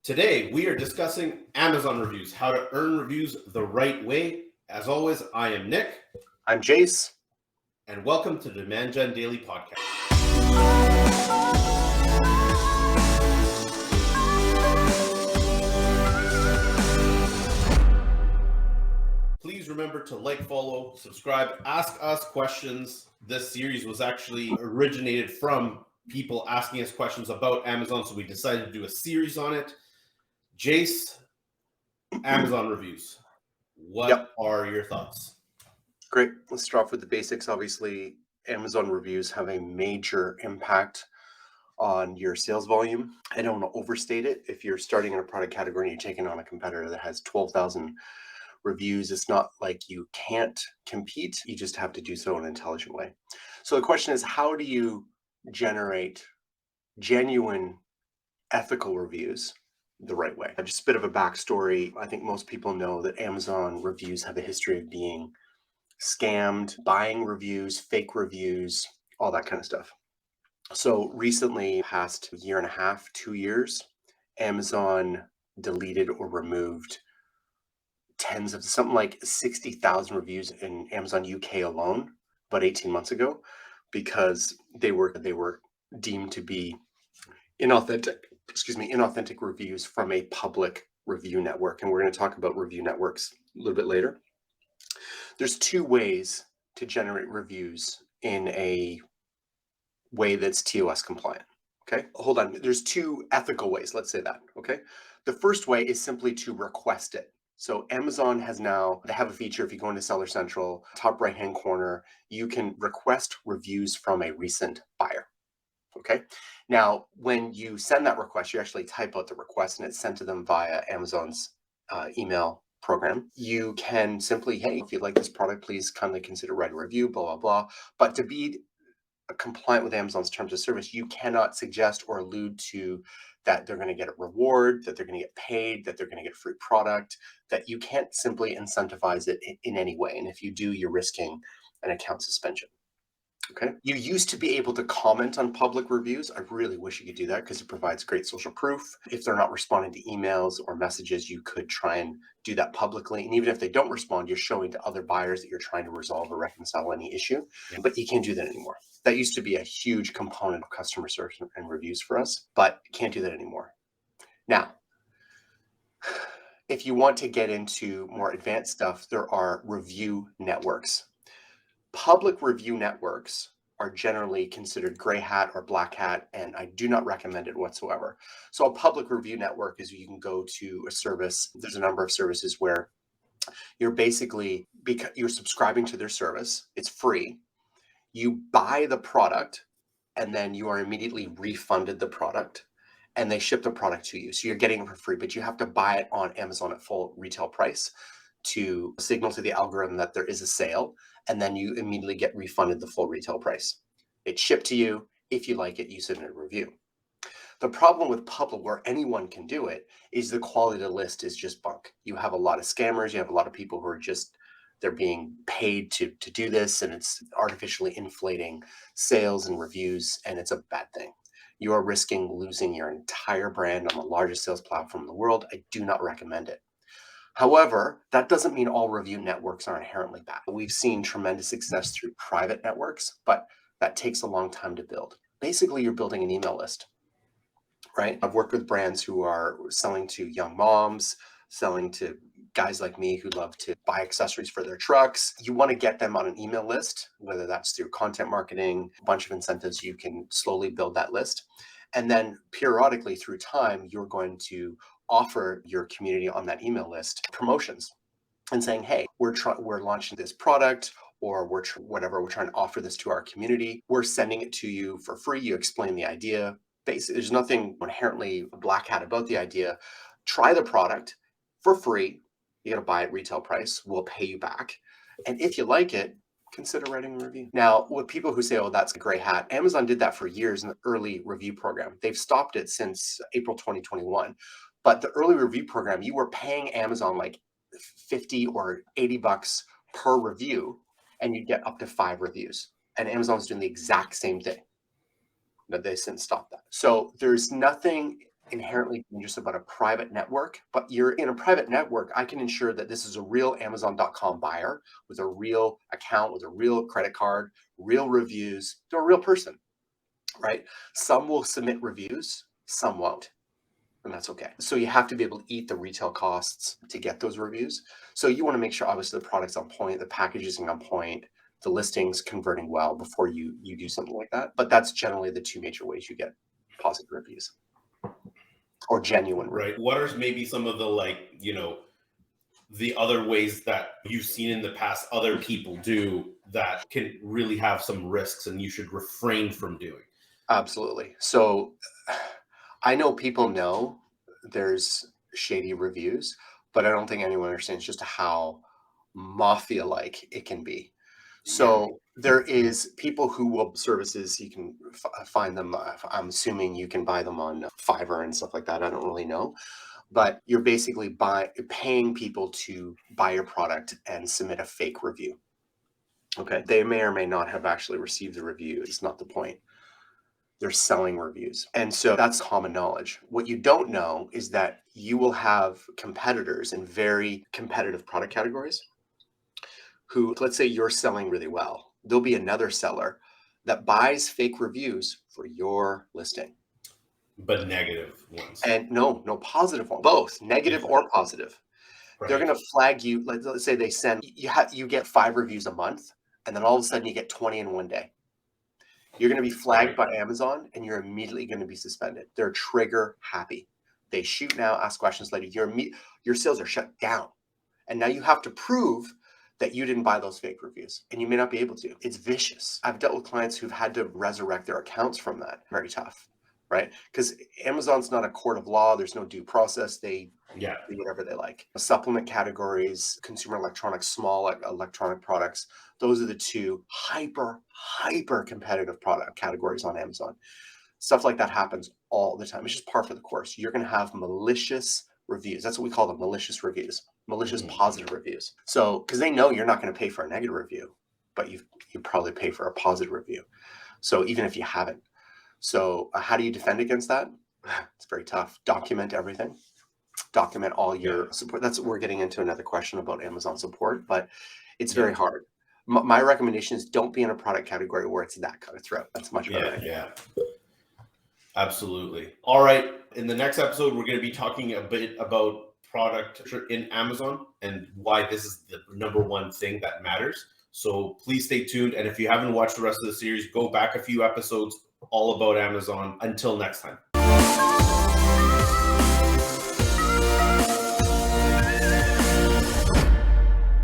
Today, we are discussing Amazon reviews, how to earn reviews the right way. As always, I am Nick. I'm Jace. And welcome to the Demand Gen Daily Podcast. Please remember to like, follow, subscribe, ask us questions. This series was actually originated from people asking us questions about Amazon, so we decided to do a series on it. Jace, Amazon reviews. What are your thoughts? Great. Let's start off with the basics. Obviously, Amazon reviews have a major impact on your sales volume. I don't want to overstate it. If you're starting in a product category and you're taking on a competitor that has 12,000 reviews, it's not like you can't compete. You just have to do so in an intelligent way. So the question is, how do you generate genuine, ethical reviews the right way? Just a bit of a backstory. I think most people know that Amazon reviews have a history of being scammed, buying reviews, fake reviews, all that kind of stuff. So recently, past year and a half, 2 years, Amazon deleted or removed tens of something like 60,000 reviews in Amazon UK alone, about 18 months ago, because they were deemed to be inauthentic reviews from a public review network. And we're going to talk about review networks a little bit later. There's two ways to generate reviews in a way that's TOS compliant. Okay, hold on. There's two ethical ways. Let's say that. Okay, the first way is simply to request it. So Amazon they have a feature. If you go into Seller Central, top right-hand corner, you can request reviews from a recent buyer. Okay, now when you send that request, you actually type out the request and it's sent to them via Amazon's email program. You can simply, hey, if you like this product, please kindly consider writing a review, blah, blah, blah. But to be compliant with Amazon's terms of service, you cannot suggest or allude to that they're going to get a reward, that they're going to get paid, that they're going to get a free product, that you can't simply incentivize it in any way. And if you do, you're risking an account suspension. Okay. You used to be able to comment on public reviews. I really wish you could do that because it provides great social proof. If they're not responding to emails or messages, you could try and do that publicly. And even if they don't respond, you're showing to other buyers that you're trying to resolve or reconcile any issue. But you can't do that anymore. That used to be a huge component of customer service and reviews for us, but you can't do that anymore. Now, if you want to get into more advanced stuff, there are review networks. Public review networks are generally considered gray hat or black hat, and I do not recommend it whatsoever. So a public review network is you can go to a service. There's a number of services where you're basically, because you're subscribing to their service, it's free. You buy the product and then you are immediately refunded the product and they ship the product to you. So you're getting it for free, but you have to buy it on Amazon at full retail price to signal to the algorithm that there is a sale, and then you immediately get refunded the full retail price. It's shipped to you. If you like it, you submit a review. The problem with public, where anyone can do it, is the quality of the list is just bunk. You have a lot of scammers. You have a lot of people who are they're being paid to do this, and it's artificially inflating sales and reviews, and it's a bad thing. You are risking losing your entire brand on the largest sales platform in the world. I do not recommend it. However, that doesn't mean all review networks are inherently bad. We've seen tremendous success through private networks, but that takes a long time to build. Basically, you're building an email list, right? I've worked with brands who are selling to young moms, selling to guys like me who love to buy accessories for their trucks. You want to get them on an email list, whether that's through content marketing, a bunch of incentives. You can slowly build that list. And then periodically through time, you're going to offer your community on that email list promotions and saying, hey, we're launching this product, or we're trying to offer this to our community. We're sending it to you for free. You explain the idea. Basically, there's nothing inherently black hat about the idea. Try the product for free. You got to buy it retail price. We'll pay you back. And if you like it, consider writing a review. Now, with people who say, oh, that's a gray hat, Amazon did that for years in the early review program. They've stopped it since April 2021. But the early review program, you were paying Amazon like 50 or 80 bucks per review, and you'd get up to 5 reviews. And Amazon's doing the exact same thing. But they since stopped that. So there's nothing inherently dangerous about a private network, but you're in a private network, I can ensure that this is a real Amazon.com buyer with a real account, with a real credit card, real reviews. They're a real person, right? Some will submit reviews, some won't. And that's okay. So you have to be able to eat the retail costs to get those reviews. So you want to make sure, obviously, the product's on point, the packaging on point, the listings converting well before you do something like that. But that's generally the two major ways you get positive reviews or genuine reviews. Right. What are maybe some of the, like, you know, the other ways that you've seen in the past other people do that can really have some risks and you should refrain from doing? Absolutely. So I know people know there's shady reviews, but I don't think anyone understands just how mafia-like it can be. So there is people who will services, you can find them. I'm assuming you can buy them on Fiverr and stuff like that. I don't really know, but you're basically paying people to buy your product and submit a fake review. Okay, they may or may not have actually received the review. It's not the point. They're selling reviews. And so that's common knowledge. What you don't know is that you will have competitors in very competitive product categories who, let's say you're selling really well. There'll be another seller that buys fake reviews for your listing. But negative ones. And no positive one, both negative or positive. Right. They're going to flag you. Let's say they send you get 5 reviews a month, and then all of a sudden you get 20 in one day. You're going to be flagged by Amazon and you're immediately going to be suspended. They're trigger happy. They shoot now, ask questions later. Your sales are shut down. And now you have to prove that you didn't buy those fake reviews, and you may not be able to. It's vicious. I've dealt with clients who've had to resurrect their accounts from that. Very tough, right? Because Amazon's not a court of law. There's no due process. They do whatever they like. Supplement categories, consumer electronics, small electronic products. Those are the two hyper competitive product categories on Amazon. Stuff like that happens all the time. It's just par for the course. You're going to have malicious reviews. That's what we call them, malicious reviews, malicious positive reviews. So, because they know you're not going to pay for a negative review, but you probably pay for a positive review. So even if you haven't. So how do you defend against that? It's very tough. Document everything. Document all your support. We're getting into another question about Amazon support, but it's very hard. My recommendation is don't be in a product category where it's that kind of threat. That's much better. Yeah. Absolutely. All right. In the next episode, we're going to be talking a bit about product in Amazon and why this is the number one thing that matters. So please stay tuned. And if you haven't watched the rest of the series, go back a few episodes all about Amazon. Until next time.